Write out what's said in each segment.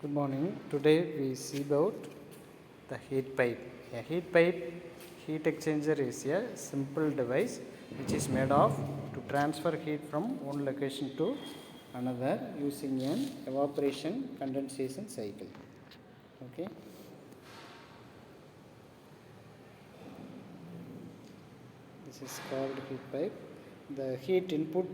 Good morning. Today we see about the heat pipe. A heat pipe heat exchanger is a simple device which is made of to transfer heat from one location to another using an evaporation condensation cycle. Okay. This is called heat pipe. The heat input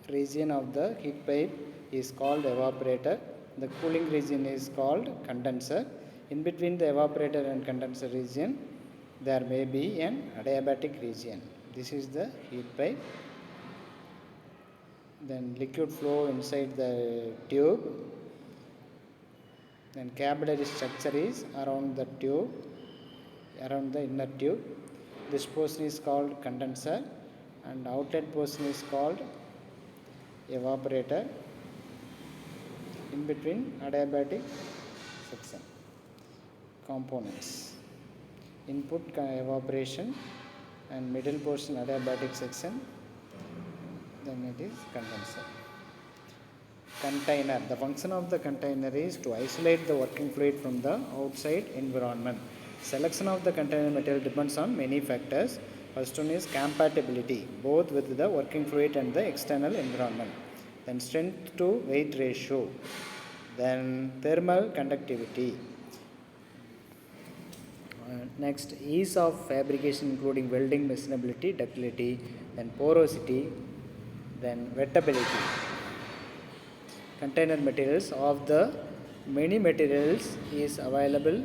region of the heat pipe is called evaporator. The cooling region is called condenser. In between the evaporator and condenser region, there may be an adiabatic region. This is the heat pipe. Then liquid flow inside the tube. Then capillary structure is around the tube, around the inner tube. This portion is called condenser and outlet portion is called evaporator. In between adiabatic section. Components: input evaporation and middle portion adiabatic section, then it is condenser. Container. The function of the container is to isolate the working fluid from the outside environment. Selection of the container material depends on many factors. First one is compatibility both with the working fluid and the external environment. Then strength to weight ratio, then thermal conductivity. Next, ease of fabrication including welding, machinability, ductility, then porosity, then wettability. Container materials. Of the many materials is available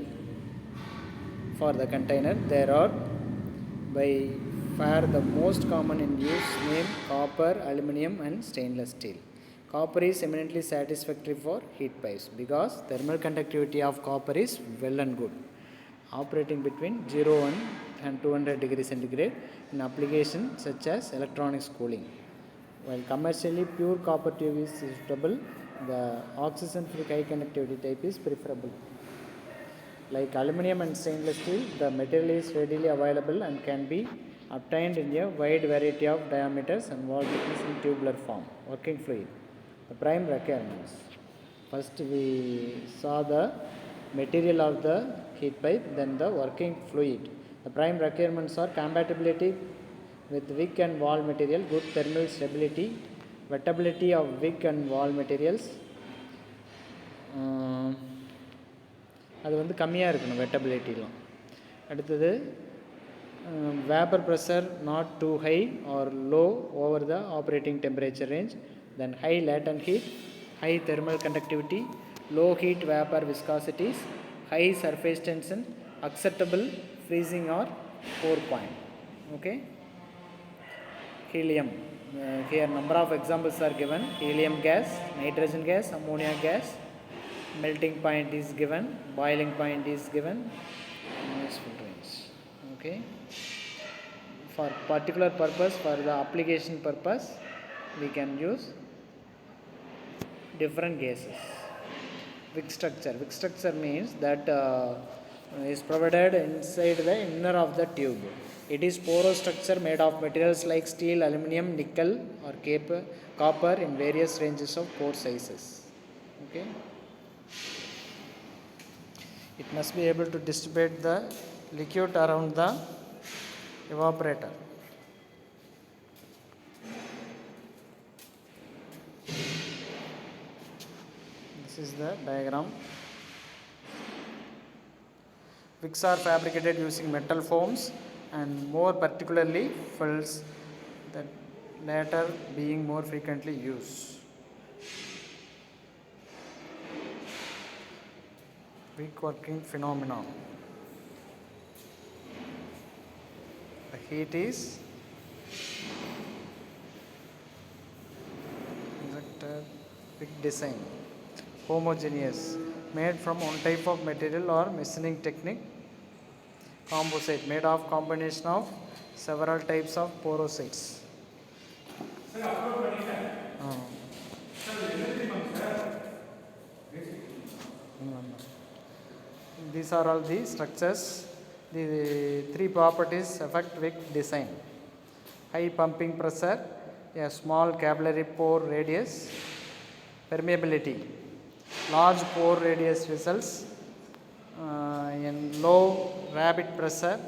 for the container, there are by far the most common in use name copper, aluminum and stainless steel. Copper is eminently satisfactory for heat pipes because thermal conductivity of copper is well and good, operating between 0 and 200 degrees centigrade in applications such as electronics cooling. While commercially pure copper tube is suitable, the oxygen-free high conductivity type is preferable. Like aluminum and stainless steel, the material is readily available and can be obtained in a wide variety of diameters and wall thickness in tubular form. Working fluid. The prime requirements. First we saw the material of the heat pipe, then the working fluid. The prime requirements are compatibility with wick and wall material, good thermal stability, wettability of wick and wall materials. அது வந்து கம்மியாக இருக்கணும் வெட்டபிலிட்டிலாம். அடுத்தது vapor pressure not too high or low over the operating temperature range. Then high latent heat, high thermal conductivity, low heat vapor viscosities, high surface tension, acceptable freezing or pour point. Okay. Helium. Here number of examples are given: helium gas, nitrogen gas, ammonia gas. Melting point is given, boiling point is given, useful range. Okay. For particular purpose, for the application purpose, we can use different gases. Wick structure. Wick structure means that is provided inside the inner of the tube. It is porous structure made of materials like steel, aluminum, nickel or copper in various ranges of pore sizes. Okay. It must be able to dissipate the liquid around the evaporator. This is the diagram. Wicks are fabricated using metal foams and more particularly felts, the latter being more frequently used. Wick working phenomenon. The heat is injected. Wick design. Homogeneous, made from one type of material or machining technique. Composite, made of combination of several types of porosities. These are all the structures. The three properties affect wick design: high pumping pressure, a small capillary pore radius, permeability, large pore radius vessels in low rapid pressure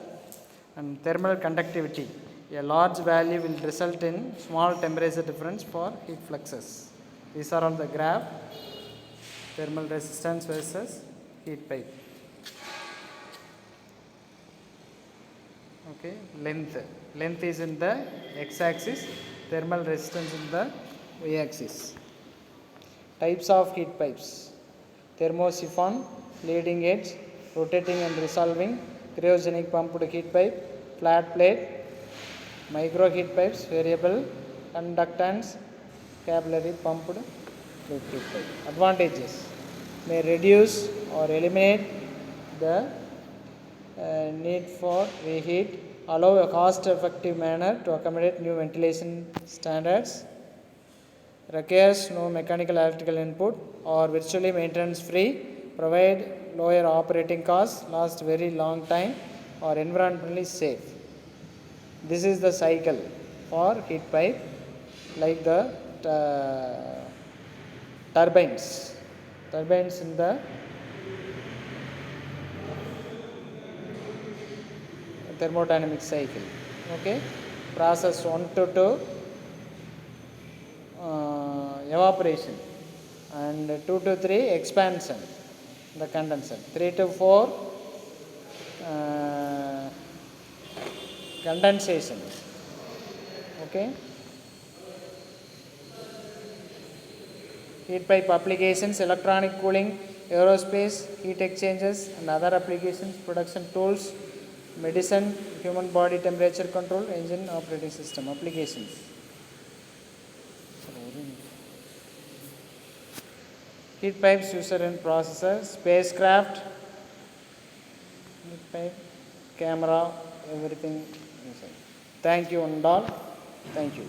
and thermal conductivity. A large value will result in small temperature difference for heat fluxes. These are on the graph, thermal resistance versus heat pipe. Okay, length is in the x-axis, thermal resistance in the y-axis. Types of heat pipes: thermosiphon, leading edge, rotating and resolving, cryogenic pumped heat pipe, flat plate, micro heat pipes, variable conductance, capillary pumped fluid heat pipe. Advantages: may reduce or eliminate the need for reheat, allow a cost effective manner to accommodate new ventilation standards, requires no mechanical electrical input, or virtually maintenance free, provide lower operating costs, last very long time, or environmentally safe. This is the cycle for heat pipe, like the turbines in the thermodynamic cycle. Okay, process 1 to 2 evaporation, and 2 to 3 expansion, the condenser, 3 to 4 condensation. Okay, heat pipe applications: electronic cooling, aerospace, heat exchangers and other applications, production tools, medicine, human body temperature control, engine operating system applications. Heat pipes used in processor, spacecraft, heat pipe, camera, everything inside. Thank you and all. Thank you.